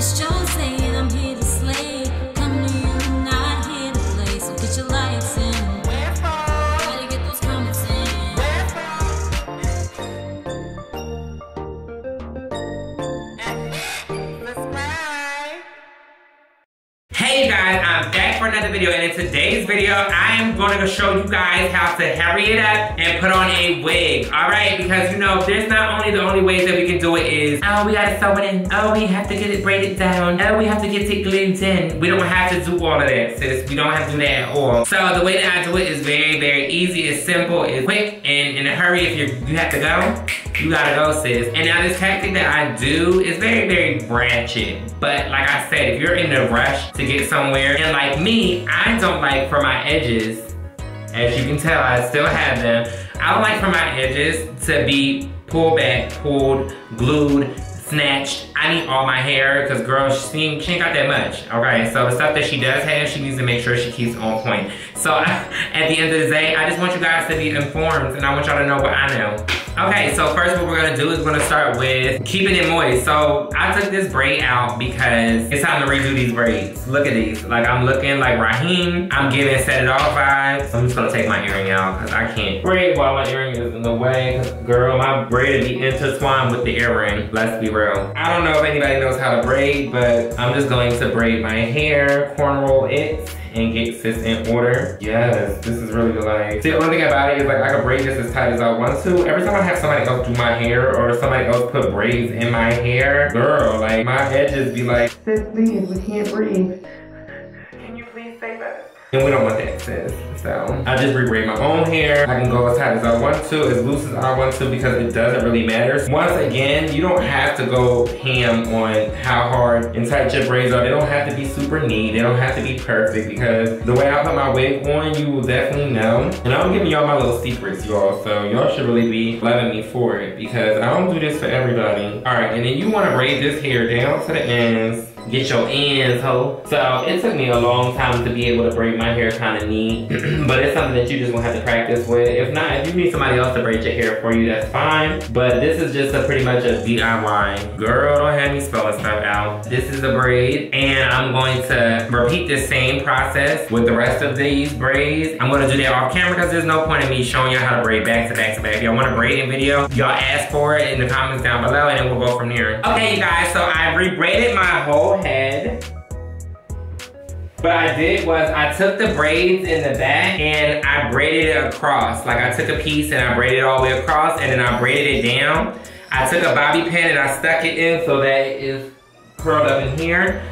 It's Jhozae and I'm here to slay. Come to you, not here to play. So get your likes in. Gotta get those comments in. Hey guys, I'm back for another video, and in today's video, I am going to show you guys how to hurry it up and put on a wig, alright? Because you know, there's not only the only ways that we can do it is, oh, we gotta sew it in, oh, we have to get it braided down, oh, we have to get it glued in. We don't have to do all of that, sis. We don't have to do that at all. So the way that I do it is very, very easy, it's simple, it's quick, and in a hurry, if you have to go, you gotta go, sis. And now this tactic that I do is very, very ratchet. But like I said, if you're in a rush to get somewhere, and like me, I don't like for my edges, as you can tell, I still have them. I don't like for my edges to be pulled back, pulled, glued, snatched. I need all my hair, because girl, she ain't got that much, okay? So the stuff that she does have, she needs to make sure she keeps on point. So at the end of the day, I just want you guys to be informed, and I want y'all to know what I know. Okay, so first what we're gonna do is we're gonna start with keeping it moist. So I took this braid out because it's time to redo these braids. Look at these, like I'm looking like Raheem. I'm giving set it off vibes. I'm just gonna take my earring out because I can't braid while my earring is in the way. Girl, my braid will be intertwined with the earring, let's be real. I don't know if anybody knows how to braid, but I'm just going to braid my hair, cornroll it, and get sis in order. Yes, this is really like, see, the only thing about it is like I can braid this as tight as I want to. Every time I have somebody else do my hair or somebody else put braids in my hair, girl, like my edges be like, sis, please, we can't breathe. Can you please say that? And we don't want that, sis. So I just re-braid my own hair. I can go as tight as I want to, as loose as I want to, because it doesn't really matter. Once again, you don't have to go ham on how hard and tight your braids are. They don't have to be super neat. They don't have to be perfect, because the way I put my wig on, you will definitely know. And I'm giving y'all my little secrets, y'all. So y'all should really be loving me for it, because I don't do this for everybody. All right, and then you want to braid this hair down to the ends. Get your ends, ho. So it took me a long time to be able to braid my hair kind of neat, but it's something that you just gonna have to practice with. If not, if you need somebody else to braid your hair for you, that's fine. But this is just pretty much a DIY. Girl, don't have me spelling stuff out. This is a braid, and I'm going to repeat the same process with the rest of these braids. I'm gonna do that off camera because there's no point in me showing you how to braid back to back to back. If y'all want a braiding video, y'all ask for it in the comments down below, and then we'll go from there. Okay, you guys, so I re-braided my whole head. What I did was I took the braids in the back and I braided it across. Like I took a piece and I braided it all the way across, and then I braided it down. I took a bobby pin and I stuck it in so that it is curled up in here.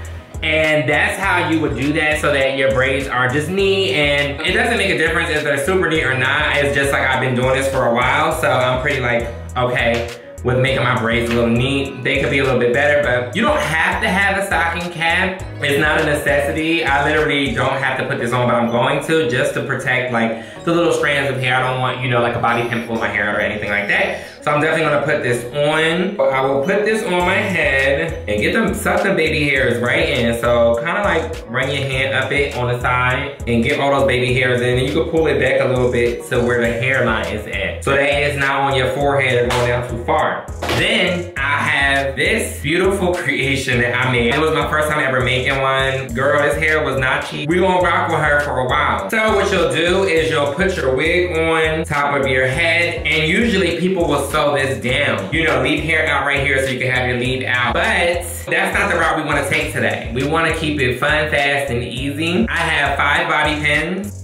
And that's how you would do that, so that your braids are just neat, and it doesn't make a difference if they're super neat or not. It's just like I've been doing this for a while, so I'm pretty like, okay with making my braids a little neat. They could be a little bit better, but you don't have to have a stocking cap. It's not a necessity. I literally don't have to put this on, but I'm going to, just to protect like the little strands of hair. I don't want, you know, like a bobby pin pull my hair or anything like that. So I'm definitely gonna put this on. I will put this on my head and get them, suck the baby hairs right in. So kind of like run your hand up it on the side and get all those baby hairs in, and you can pull it back a little bit to where the hairline is at, so that it's not on your forehead or going down too far. Then I have this beautiful creation that I made. It was my first time ever making one. Girl, this hair was not cheap. We gonna rock with her for a while. So what you'll do is you'll put your wig on top of your head, and usually people will sew this down. You know, leave hair out right here so you can have your lead out. But that's not the route we wanna take today. We wanna keep it fun, fast, and easy. I have 5 bobby pins.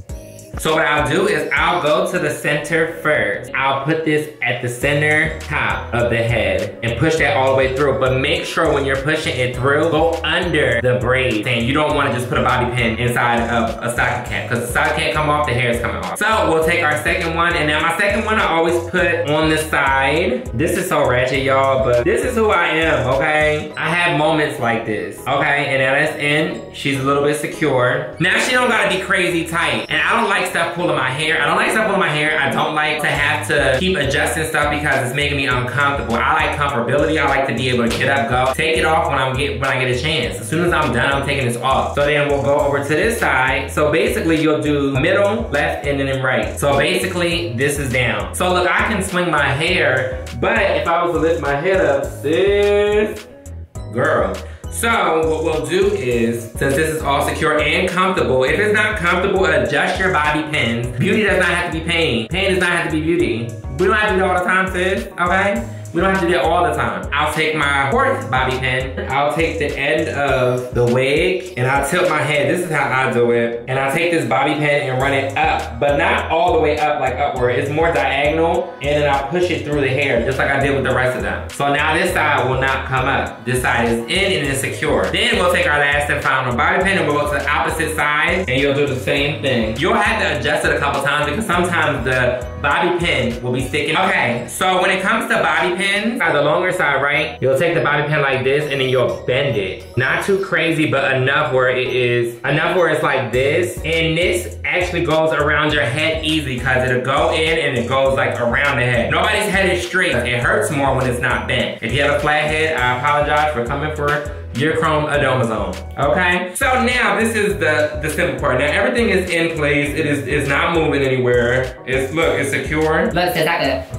So what I'll do is I'll go to the center first. I'll put this at the center top of the head and push that all the way through. But make sure when you're pushing it through, go under the braid. And you don't want to just put a bobby pin inside of a stocking cap, because the stocking can't come off, the hair is coming off. So we'll take our second one, and now my second one I always put on the side. This is so ratchet, y'all, but this is who I am, okay? I have moments like this, okay? And now that's in. She's a little bit secure. Now she don't gotta be crazy tight, and I don't like stuff pulling my hair. I don't like stuff pulling my hair. I don't like to have to keep adjusting stuff because it's making me uncomfortable. I like comfortability. I like to be able to get up, go, take it off when I get a chance. As soon as I'm done, I'm taking this off. So then we'll go over to this side. So basically you'll do middle, left, and then right. So basically this is down. So look, I can swing my hair, but if I was to lift my head up, sis, girl, So what we'll do is, since this is all secure and comfortable, if it's not comfortable, adjust your bobby pins. Beauty does not have to be pain. Pain does not have to be beauty. We don't have to do that all the time, sis, okay? We don't have to do that all the time. I'll take my fourth bobby pin. I'll take the end of the wig and I'll tilt my head. This is how I do it. And I'll take this bobby pin and run it up, but not all the way up like upward. It's more diagonal, and then I'll push it through the hair just like I did with the rest of them. So now this side will not come up. This side is in and it's secure. Then we'll take our last and final bobby pin and we'll go to the opposite side and you'll do the same thing. You'll have to adjust it a couple times because sometimes the bobby pin will be sticking. Okay, so when it comes to bobby pins, on the longer side, right? You'll take the bobby pin like this and then you'll bend it. Not too crazy, but enough where it's like this. And this actually goes around your head easy because it'll go in and it goes like around the head. Nobody's head is straight. It hurts more when it's not bent. If you have a flat head, I apologize for coming for your chrome adomazone, okay? So now this is the simple part. Now everything is in place. It's not moving anywhere. Look, it's secure. Look, sis, I good.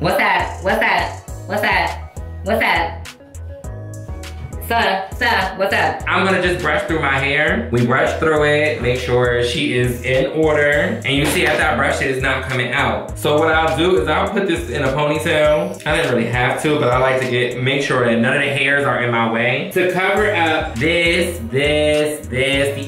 What's that? What's that? What's that? What's that? Sir, what's up? I'm gonna just brush through my hair. We brush through it, make sure she is in order. And you see after I brush it, it's not coming out. So what I'll do is I'll put this in a ponytail. I didn't really have to, but I like to make sure that none of the hairs are in my way. To cover up the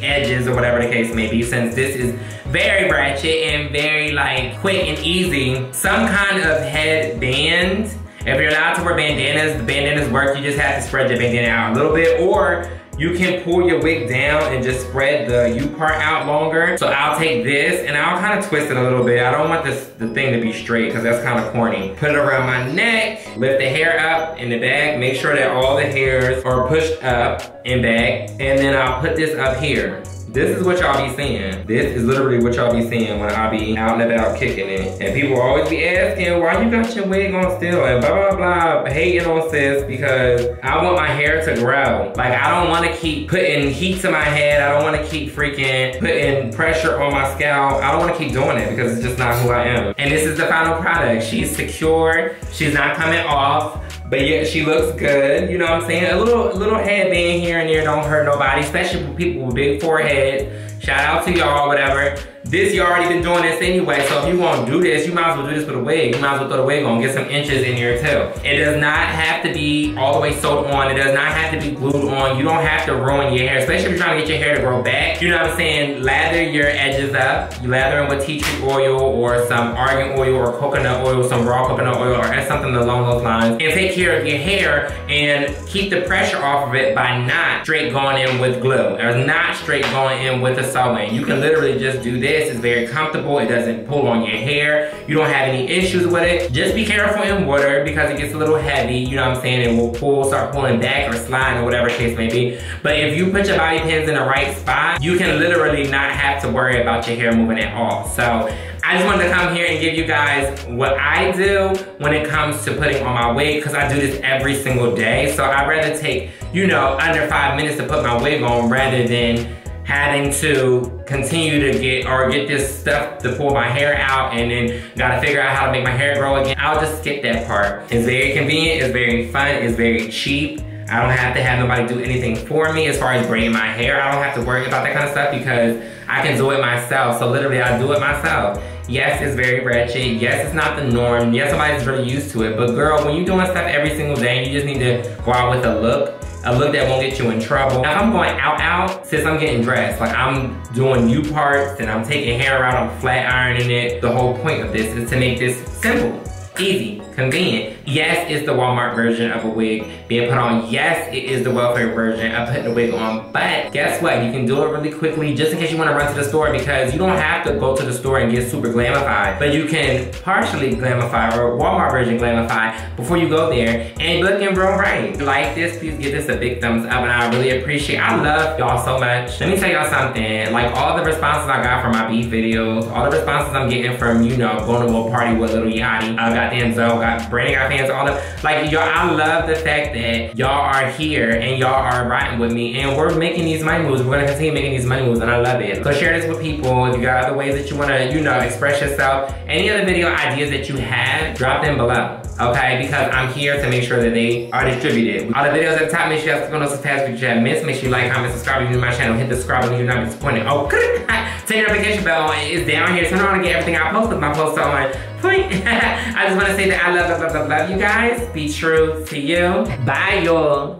edges or whatever the case may be, since this is very ratchet and very like quick and easy, some kind of headband. If you're allowed to wear bandanas, the bandanas work. You just have to spread your bandana out a little bit, or you can pull your wig down and just spread the U part out longer. So I'll take this and I'll kind of twist it a little bit. I don't want the thing to be straight because that's kind of corny. Put it around my neck, lift the hair up in the back, make sure that all the hairs are pushed up and back, and then I'll put this up here. This is what y'all be seeing. This is literally what y'all be seeing when I be out and about kicking it. And people always be asking, why you got your wig on still? And blah, blah, blah, hating on sis because I want my hair to grow. Like, I don't want to keep putting heat to my head. I don't want to keep freaking putting pressure on my scalp. I don't want to keep doing it because it's just not who I am. And this is the final product. She's secure. She's not coming off. But yet she looks good, you know what I'm saying? A little headband here and there don't hurt nobody, especially for people with big foreheads. Shout out to y'all, whatever. You already been doing this anyway, so if you want to do this, you might as well do this with a wig. You might as well throw the wig on, get some inches in here too. It does not have to be all the way sewed on. It does not have to be glued on. You don't have to ruin your hair, especially if you're trying to get your hair to grow back. You know what I'm saying? Lather your edges up. You lather them with tea tree oil or some argan oil or coconut oil, some raw coconut oil or something along those lines. And take care of your hair and keep the pressure off of it by not straight going in with glue or not straight going in with a sewing. You can literally just do this. It's very comfortable. It doesn't pull on your hair. You don't have any issues with it. Just be careful in water because it gets a little heavy. You know what I'm saying? It will start pulling back or sliding or whatever case may be. But if you put your bobby pins in the right spot, you can literally not have to worry about your hair moving at all. So I just wanted to come here and give you guys what I do when it comes to putting on my wig because I do this every single day. So I'd rather take, you know, under 5 minutes to put my wig on rather than having to continue to get this stuff to pull my hair out and then gotta figure out how to make my hair grow again. I'll just skip that part. It's very convenient, it's very fun, it's very cheap. I don't have to have nobody do anything for me as far as braiding my hair. I don't have to worry about that kind of stuff because I can do it myself. So literally I do it myself. Yes, it's very ratchet. Yes, it's not the norm. Yes, somebody's really used to it. But girl, when you're doing stuff every single day, you just need to go out with a look that won't get you in trouble. Now, if I'm going out, since I'm getting dressed, like I'm doing U parts and I'm taking hair out, I'm flat ironing it. The whole point of this is to make this simple, easy, convenient. Yes, it's the Walmart version of a wig being put on. Yes, it is the welfare version of putting a wig on. But guess what? You can do it really quickly just in case you want to run to the store because you don't have to go to the store and get super glamified. But you can partially glamify or Walmart version glamify before you go there and looking real right. Like this, please give this a big thumbs up and I really appreciate it. I love y'all so much. Let me tell y'all something. Like all the responses I got from my beef videos, all the responses I'm getting from, you know, going to a little party with Little Yachty. I got Denzel, got Brandon, got fans, all the, like y'all, I love the fact that y'all are here and y'all are riding with me and we're making these money moves. We're gonna continue making these money moves and I love it. So share this with people. If you got other ways that you wanna, you know, express yourself, any other video ideas that you have, drop them below. okay? Because I'm here to make sure that they are distributed. All the videos at the top, make sure you guys click on those past videos you have missed. Make sure you like, comment, subscribe if you're new to my channel. Hit the subscribe button if you're not disappointed. Oh, turn your notification bell on. It's down here. Turn on to get everything I post with my post on point. I just want to say that I love you guys. Be true to you. Bye, y'all.